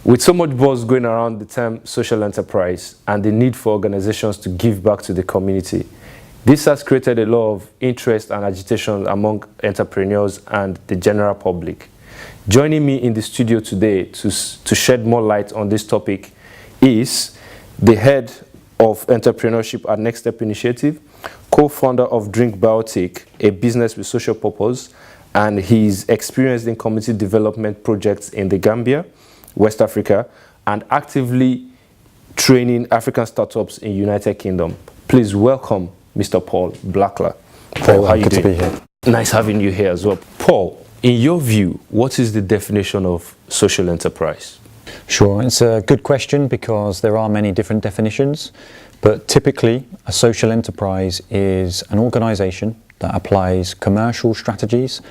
With so much buzz going around the term social enterprise and the need for organizations to give back to the community, this has created a lot of interest and agitation among entrepreneurs and the general public. Joining me in the studio today to shed more light on this topic is the head of entrepreneurship at Next Step Initiative, co-founder of Drink Baotic, a business with social purpose, and he's experienced in community development projects in the Gambia, West Africa, and actively training African startups in United Kingdom. Please welcome Mr. Paul Blackler. Paul, how are you doing? Good to be here. Nice having you here as well. Paul, in your view, what is the definition of social enterprise? Sure, it's a good question because there are many different definitions, but typically a social enterprise is an organization that applies commercial strategies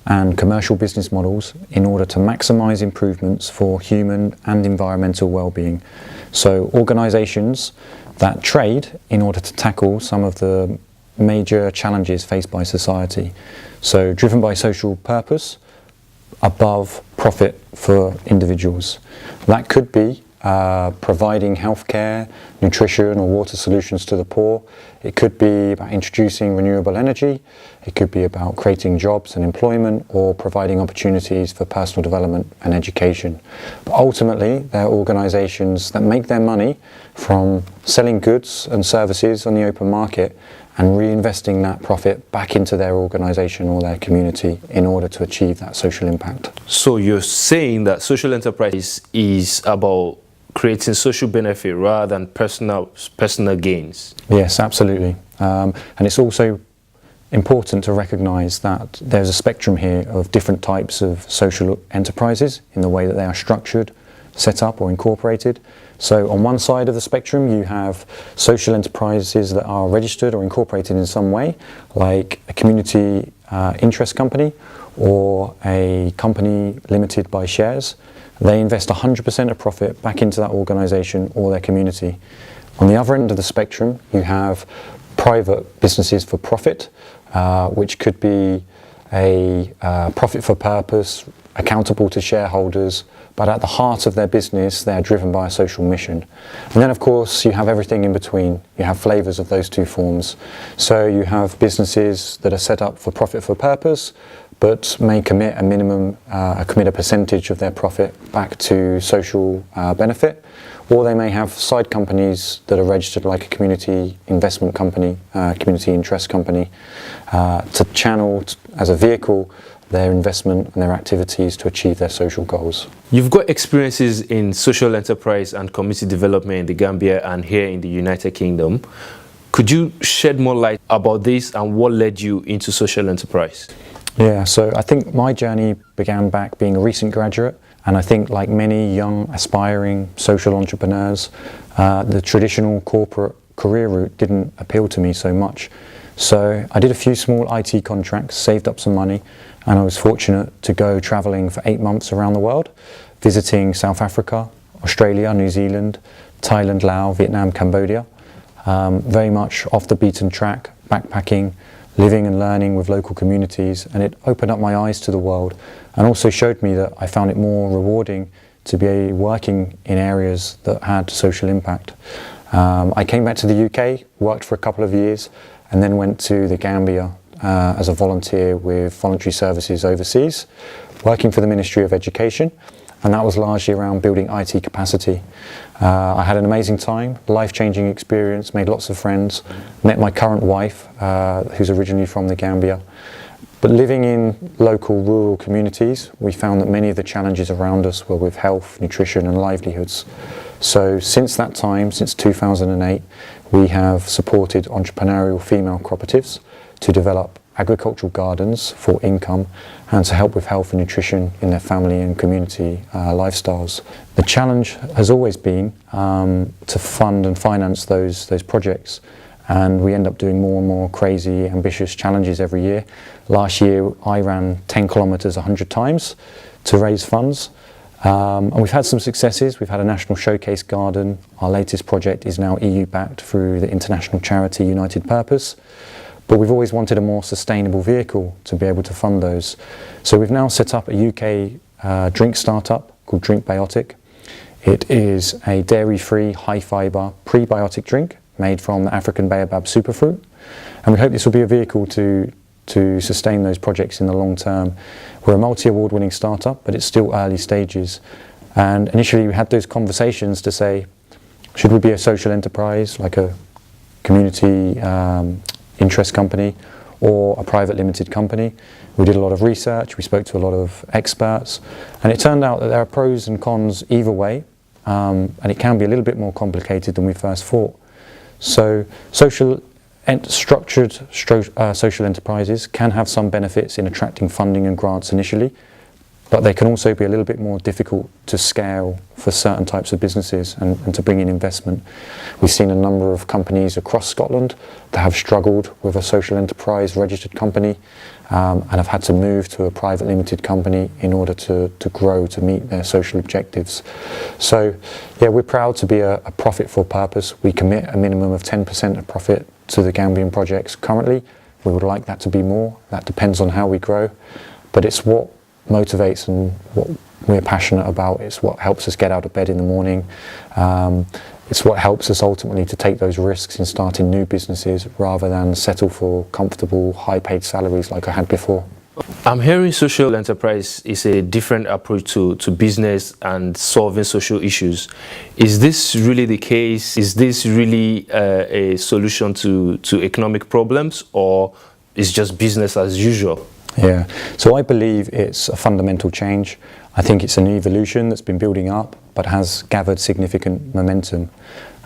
and commercial business models in order to maximize improvements for human and environmental well-being. So organizations that trade in order to tackle some of the major challenges faced by society. So driven by social purpose above profit for individuals. That could be providing healthcare, nutrition or water solutions to the poor. It could be about introducing renewable energy. It could be about creating jobs and employment or providing opportunities for personal development and education. But ultimately, they're organizations that make their money from selling goods and services on the open market and reinvesting that profit back into their organization or their community in order to achieve that social impact. So you're saying that social enterprise is about creating social benefit rather than personal gains? Yes, absolutely. And it's also important to recognize that there's a spectrum here of different types of social enterprises in the way that they are structured, set up or incorporated. So on one side of the spectrum you have social enterprises that are registered or incorporated in some way, like a community interest company or a company limited by shares. They invest 100% of profit back into that organization or their community. On the other end of the spectrum you have private businesses for profit, which could be a profit for purpose, accountable to shareholders, but at the heart of their business they are driven by a social mission. And then of course you have everything in between. You have flavors of those two forms. So you have businesses that are set up for profit for purpose, but may commit a percentage of their profit back to social benefit, or they may have side companies that are registered like a community investment company, community interest company, to channel as a vehicle their investment and their activities to achieve their social goals. You've got experiences in social enterprise and community development in the Gambia and here in the United Kingdom. Could you shed more light about this and what led you into social enterprise? Yeah, so I think my journey began back being a recent graduate, and I think like many young aspiring social entrepreneurs, the traditional corporate career route didn't appeal to me so much. So I did a few small IT contracts, saved up some money, and I was fortunate to go traveling for 8 months around the world, visiting South Africa, Australia, New Zealand, Thailand, Laos, Vietnam, Cambodia. Very much off the beaten track, backpacking, living and learning with local communities, and it opened up my eyes to the world and also showed me that I found it more rewarding to be working in areas that had social impact. I came back to the UK, worked for a couple of years, and then went to the Gambia as a volunteer with voluntary services overseas, working for the Ministry of Education, and that was largely around building IT capacity. I had an amazing time, life-changing experience, made lots of friends, met my current wife, who's originally from the Gambia. But living in local rural communities, we found that many of the challenges around us were with health, nutrition and livelihoods. So since that time, since 2008, we have supported entrepreneurial female cooperatives to develop agricultural gardens for income and to help with health and nutrition in their family and community lifestyles. The challenge has always been to fund and finance those projects, and we end up doing more and more crazy, ambitious challenges every year. Last year I ran 10 kilometres 100 times to raise funds. And we've had some successes. We've had a national showcase garden. Our latest project is now EU backed through the international charity United Purpose. But we've always wanted a more sustainable vehicle to be able to fund those. So we've now set up a UK drink startup called Drink Baotic. It is a dairy-free, high-fibre, prebiotic drink made from the African baobab superfruit. And we hope this will be a vehicle to sustain those projects in the long term. We're a multi-award winning startup, but it's still early stages. And initially we had those conversations to say, should we be a social enterprise, like a community interest company, or a private limited company? We did a lot of research, we spoke to a lot of experts, and it turned out that there are pros and cons either way, and it can be a little bit more complicated than we first thought. So structured social enterprises can have some benefits in attracting funding and grants initially, but they can also be a little bit more difficult to scale for certain types of businesses and to bring in investment. We've seen a number of companies across Scotland that have struggled with a social enterprise registered company and have had to move to a private limited company in order to grow, to meet their social objectives. So yeah, we're proud to be a profit for purpose. We commit a minimum of 10% of profit to the Gambian projects currently. We would like that to be more. That depends on how we grow, but it's what motivates and what we're passionate about. It's what helps us get out of bed in the morning. It's what helps us ultimately to take those risks in starting new businesses rather than settle for comfortable, high-paid salaries like I had before. I'm hearing social enterprise is a different approach to business and solving social issues. Is this really the case? Is this really a solution to economic problems, or is just business as usual? Yeah, so I believe it's a fundamental change. I think it's an evolution that's been building up but has gathered significant momentum.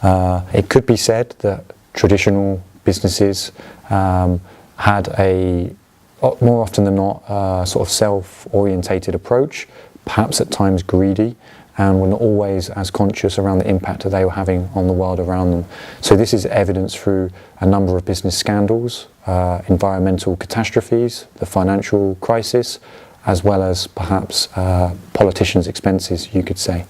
It could be said that traditional businesses had a, more often than not, sort of self-orientated approach, perhaps at times greedy, and were not always as conscious around the impact that they were having on the world around them. So this is evidenced through a number of business scandals, environmental catastrophes, the financial crisis, as well as perhaps politicians' expenses, you could say.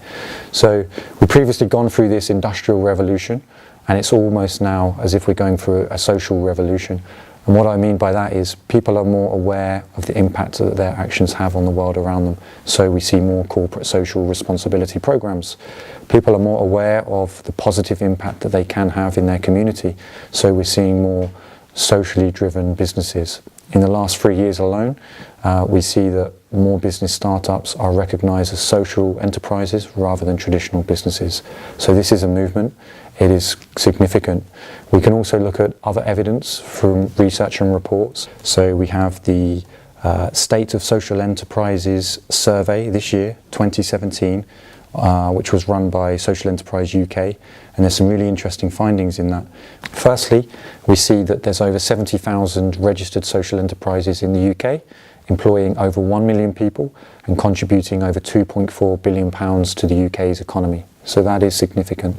So we've previously gone through this industrial revolution, and it's almost now as if we're going through a social revolution. And what I mean by that is people are more aware of the impact that their actions have on the world around them. So we see more corporate social responsibility programs. People are more aware of the positive impact that they can have in their community. So we're seeing more socially driven businesses. In the last 3 years alone, we see that more business startups are recognised as social enterprises rather than traditional businesses. So this is a movement. It is significant. We can also look at other evidence from research and reports. So we have the State of Social Enterprises survey this year, 2017, which was run by Social Enterprise UK, and there's some really interesting findings in that. Firstly, we see that there's over 70,000 registered social enterprises in the UK, employing over 1 million people and contributing over £2.4 billion to the UK's economy. So that is significant.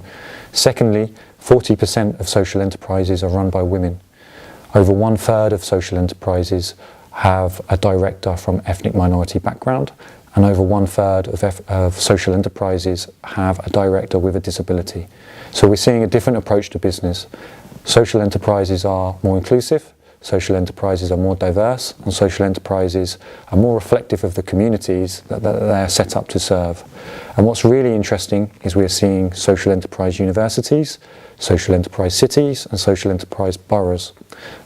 Secondly, 40% of social enterprises are run by women. Over 1/3 of social enterprises have a director from ethnic minority background, and over 1/3 of social enterprises have a director with a disability. So we're seeing a different approach to business. Social enterprises are more inclusive, social enterprises are more diverse, and social enterprises are more reflective of the communities that they're set up to serve. And what's really interesting is we're seeing social enterprise universities, social enterprise cities, and social enterprise boroughs.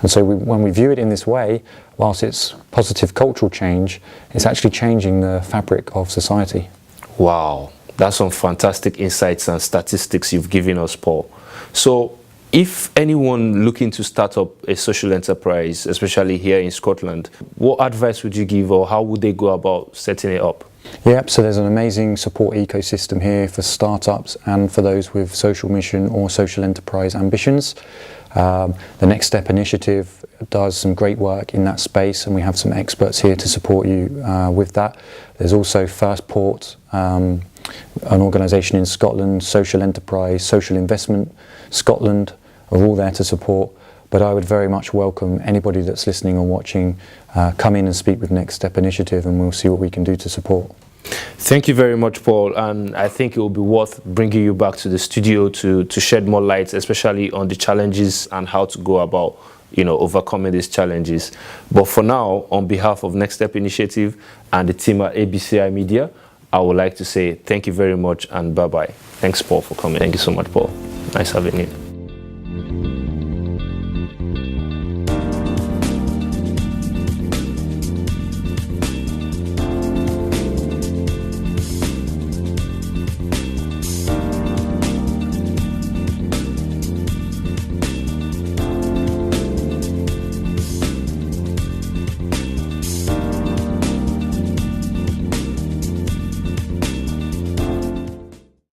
And so when we view it in this way, whilst it's positive cultural change, it's actually changing the fabric of society. Wow, that's some fantastic insights and statistics you've given us, Paul. So if anyone looking to start up a social enterprise, especially here in Scotland, what advice would you give, or how would they go about setting it up? Yep, so there's an amazing support ecosystem here for startups and for those with social mission or social enterprise ambitions. The Next Step initiative does some great work in that space, and we have some experts here to support you with that. There's also First Port, an organisation in Scotland, Social Enterprise, Social Investment Scotland are all there to support. But I would very much welcome anybody that's listening or watching, come in and speak with Next Step Initiative, and we'll see what we can do to support. Thank you very much, Paul, and I think it will be worth bringing you back to the studio to shed more light, especially on the challenges and how to go about, overcoming these challenges. But for now, on behalf of Next Step Initiative and the team at ABCI Media, I would like to say thank you very much and bye-bye. Thanks, Paul, for coming. Thank you so much, Paul. Nice having you.